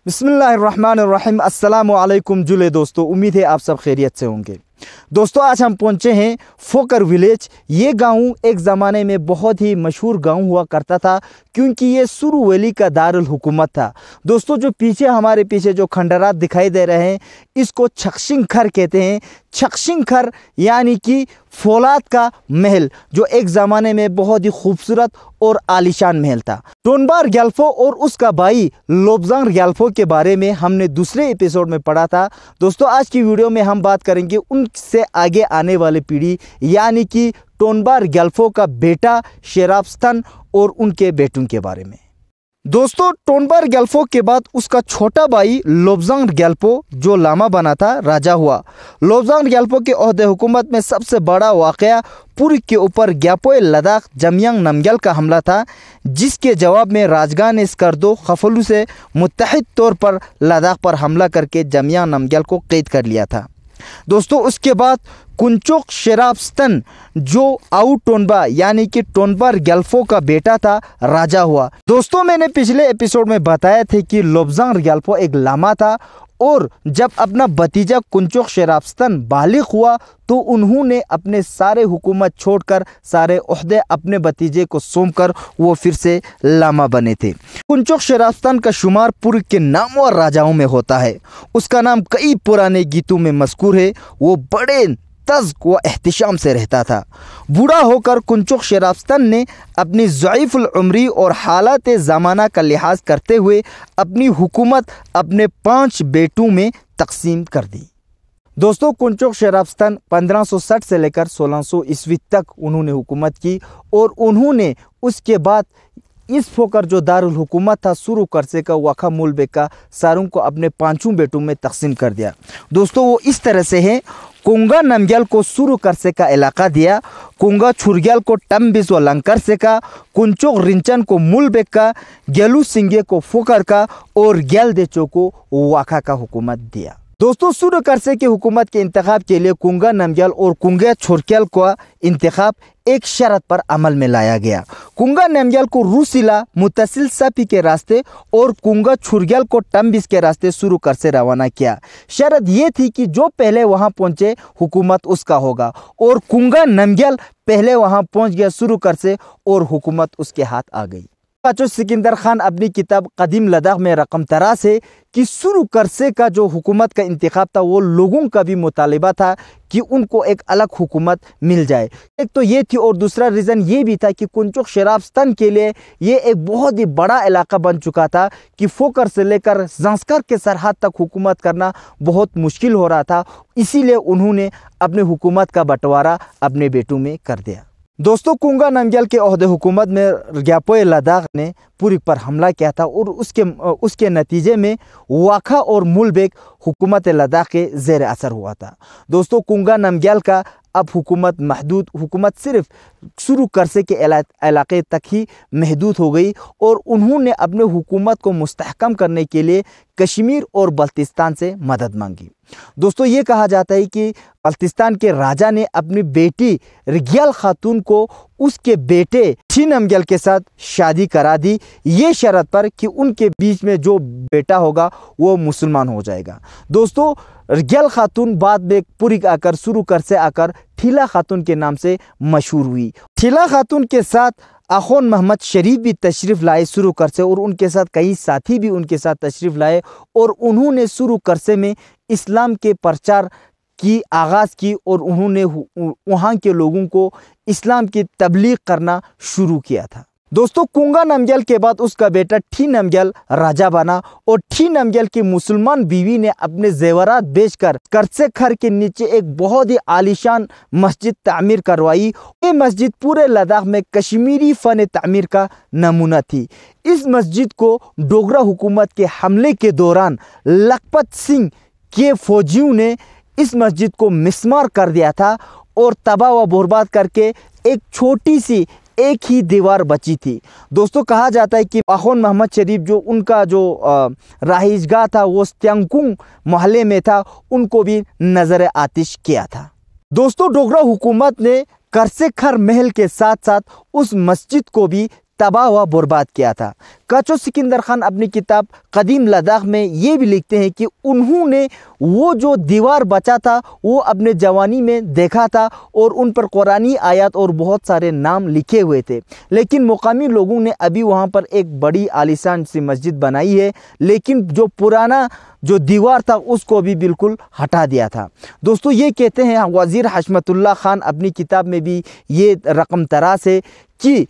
बिस्मिल्लाहिर्रहमानिर्रहीम। अस्सलामु अलैकुम जुले दोस्तों, उम्मीद है आप सब खैरियत से होंगे। दोस्तों आज हम पहुंचे हैं फोकर विलेज। ये गांव एक ज़माने में बहुत ही मशहूर गांव हुआ करता था क्योंकि ये सुरू वली का दारुल हुकूमत था। दोस्तों जो हमारे पीछे जो खंडरात दिखाई दे रहे हैं इसको छक्षिंग खर कहते हैं। छक्षिंग खर यानी कि फौलाद का महल, जो एक ज़माने में बहुत ही खूबसूरत और आलीशान महल था। टोनबार ग्याल्फो और उसका भाई लोब्जांग ग्याल्फो के बारे में हमने दूसरे एपिसोड में पढ़ा था। दोस्तों आज की वीडियो में हम बात करेंगे उनसे आगे आने वाली पीढ़ी यानी कि टोनबार ग्याल्फो का बेटा शेराबस्तन और उनके बेटों के बारे में। दोस्तों टोनबार ग्याल्फो के बाद उसका छोटा भाई लोब्जांग ग्याल्फो जो लामा बना था, राजा हुआ। लोब्जांग ग्याल्फो के ओहदे हुकूमत में सबसे बड़ा वाक़या पुरी के ऊपर ग्यापोए लद्दाख जमयांग नमग्याल का हमला था, जिसके जवाब में राजगा ने स्कर्दो खफलू से मुत्तहिद तौर पर लद्दाख पर हमला करके जमयांग नमग्याल को कैद कर लिया था। दोस्तों उसके बाद कुंचोक शेराबस्तन जो आउ टोनबा यानी कि टोनबार ग्याल्फो का बेटा था, राजा हुआ। दोस्तों मैंने पिछले एपिसोड में बताया था कि लोब्जांग ग्याल्फो एक लामा था और जब अपना भतीजा कुंचोक शेराबस्तन बालिग हुआ तो उन्होंने अपने सारे हुकूमत छोड़कर सारे ओहदे अपने भतीजे को सौंपकर वो फिर से लामा बने थे। कुंचोक शेराबस्तन का शुमार पुरी के नामवर राजाओं में होता है। उसका नाम कई पुराने गीतों में मज़कूर है। वो बड़े तज़्क व एहतिशाम से रहता था। बूढ़ा होकर कुंचोक शेराबस्तन ने अपनी ज़ईफ़ुल उम्री और हालात ज़माना का लिहाज करते हुए अपनी हुकूमत अपने 5 बेटों में तकसीम कर दी। दोस्तों कुंचोक शेराबस्तन 1560 से लेकर 1600 ईस्वी तक उन्होंने हुकूमत की और उन्होंने उसके बाद इस फोकर जो दारुल हुकूमत था सुरू करसे का वाखा मूलबे का सारों को अपने 5 बेटों में तकसीम कर दिया। दोस्तों वो इस तरह से है, कुंगा नमग्याल को सुरू करसे का इलाका दिया, कुंगा छुरग्याल को टम्बिस व लंकर से का, कुंचोक रिंचन को मूलबे का, ग्यालू सिंगे को फोकर का और ग्याल देचो को वाखा का हुकूमत दिया। दोस्तों सुरू करसे की हुकूमत के इंतखाब के लिए कुंगा नमग्याल और कुंगा छुरग्याल का इंतखाब एक शर्त पर अमल में लाया गया। कुंगा नमग्याल को रूसिला मुतसिल सपी के रास्ते और कुंगा छुरग्याल को टम्बिस के रास्ते शुरू कर से रवाना किया। शर्त ये थी कि जो पहले वहां पहुंचे हुकूमत उसका होगा और कुंगा नमग्याल पहले वहां पहुंच गया शुरू कर से और हुकूमत उसके हाथ आ गई। सिकंदर खान अपनी किताब कदीम लद्दाख में रकम 13 है कि शुरू करसे का जो हुकूमत का इंतखाब था वो लोगों का भी मुतालिबा था कि उनको एक अलग हुकूमत मिल जाए। एक तो ये थी और दूसरा रीज़न ये भी था कि कुंचोक शेराबस्तन के लिए ये एक बहुत ही बड़ा इलाका बन चुका था कि फोकर से लेकर ज़ांस्कर के सरहद तक हुकूमत करना बहुत मुश्किल हो रहा था। इसीलिए उन्होंने अपने हुकूमत का बंटवारा अपने बेटों में कर दिया। दोस्तों कुंगा नमग्याल के ओहदे हुकूमत में ग्यापोए लद्दाख ने पुरी पर हमला किया था और उसके नतीजे में वाखा और मूलबेग हुकूमत लद्दाख के ज़ेर असर हुआ था। दोस्तों कुंगा नमग्याल का अब हुकूमत सिर्फ शुरू करसे के इलाके तक ही महदूद हो गई और उन्होंने अपने हुकूमत को मुस्तहकम करने के लिए कश्मीर और बल्तिस्तान से मदद मांगी। दोस्तों ये कहा जाता है कि बल्तिस्तान के राजा ने अपनी बेटी रिग्याल खातून को उसके बेटे ठी नमग्याल के साथ शादी करा दी, ये शर्त पर कि उनके बीच में जो बेटा होगा वो मुसलमान हो जाएगा। दोस्तों रिग्याल खातून बाद में पुरी आकर शुरू कर से आकर ठीला खातून के नाम से मशहूर हुई। ठीला खातून के साथ आखोन मोहम्मद शरीफ भी तशरीफ़ लाए शुरू करसे और उनके साथ कई साथी भी उनके साथ तशरीफ़ लाए और उन्होंने शुरू करसे में इस्लाम के प्रचार की आगाज़ की और उन्होंने वहाँ के लोगों को इस्लाम की तबलीग करना शुरू किया था। दोस्तों कुंगा नमग्याल के बाद उसका बेटा ठी नमग्याल राजा बना और ठी नमग्याल की मुसलमान बीवी ने अपने जेवरात बेचकर करसे खर के नीचे एक बहुत ही आलीशान मस्जिद तामीर करवाई। ये मस्जिद पूरे लद्दाख में कश्मीरी फ़न तामीर का नमूना थी। इस मस्जिद को डोगरा हुकूमत के हमले के दौरान लखपत सिंह के फौजियों ने इस मस्जिद को मिस्मार कर दिया था और तबाह व बर्बाद करके एक छोटी सी एक ही दीवार बची थी। दोस्तों कहा जाता है कि आखोन मोहम्मद शरीफ जो उनका जो राहिजगाह था वो स्त्यांकुंग मोहल्ले में था, उनको भी नजर आतिश किया था। दोस्तों डोगरा हुकूमत ने करसे खर महल के साथ साथ उस मस्जिद को भी तबाह व बर्बाद किया था। काचो सिकंदर खान अपनी किताब कदीम लद्दाख में ये भी लिखते हैं कि उन्होंने वो जो दीवार बचा था वो अपने जवानी में देखा था और उन पर कुरानी आयत और बहुत सारे नाम लिखे हुए थे, लेकिन मुकामी लोगों ने अभी वहाँ पर एक बड़ी आलीशान सी मस्जिद बनाई है, लेकिन जो पुराना जो दीवार था उसको भी बिल्कुल हटा दिया था। दोस्तों ये कहते हैं वज़ीर हशमतुल्लाह खान अपनी किताब में भी ये रकम तरास है कि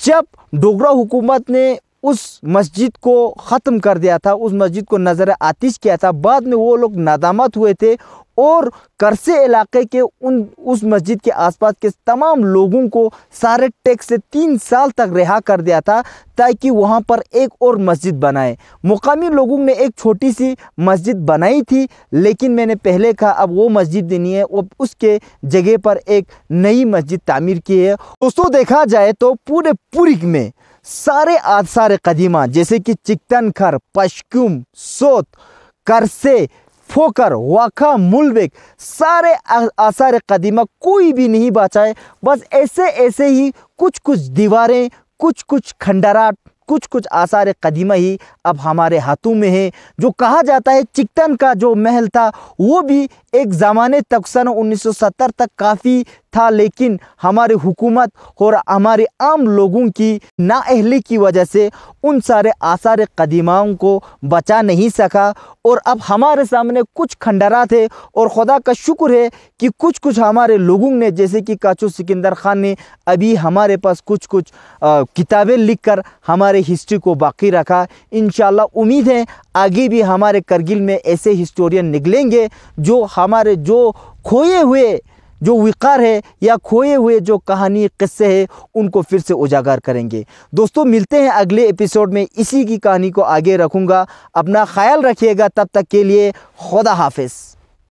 जब डोगरा हुकूमत ने उस मस्जिद को ख़त्म कर दिया था, उस मस्जिद को नज़र आतिश किया था, बाद में वो लोग नादामत हुए थे और करसे इलाके के उस मस्जिद के आसपास के तमाम लोगों को सारे टैक्स से 3 साल तक रिहा कर दिया था ताकि वहाँ पर एक और मस्जिद बनाए। मुकामी लोगों ने एक छोटी सी मस्जिद बनाई थी, लेकिन मैंने पहले कहा अब वो मस्जिद नहीं है, वो उसके जगह पर एक नई मस्जिद तामीर की है। दोस्तों देखा जाए तो पूरे पुरीक में सारे आसार कदीमा जैसे कि चिकटनखर, पशकुम, सोत, करसे, फोकर, वाखा, मुलबेक, सारे आसार कदीमा कोई भी नहीं बचा है। बस ऐसे ऐसे ही कुछ कुछ दीवारें, कुछ कुछ खंडरात, कुछ कुछ आसार कदीमा ही अब हमारे हाथों में है। जो कहा जाता है चिकटन का जो महल था वो भी एक ज़माने तक सन 1970 तक काफ़ी था, लेकिन हमारे हुकूमत और हमारे आम लोगों की नाअहली की वजह से उन सारे आसार कदीमाओं को बचा नहीं सका और अब हमारे सामने कुछ खंडरात है और खुदा का शुक्र है कि कुछ कुछ हमारे लोगों ने जैसे कि काचो सिकंदर खान ने अभी हमारे पास कुछ कुछ किताबें लिखकर हमारे हिस्ट्री को बाकी रखा। इंशाल्लाह उम्मीद है आगे भी हमारे करगिल में ऐसे हिस्टोरियन निकलेंगे जो हमारे जो खोए हुए जो विकार है या खोए हुए जो कहानी किस्से है उनको फिर से उजागर करेंगे। दोस्तों मिलते हैं अगले एपिसोड में, इसी की कहानी को आगे रखूँगा। अपना ख्याल रखिएगा, तब तक के लिए खुदा हाफिज़।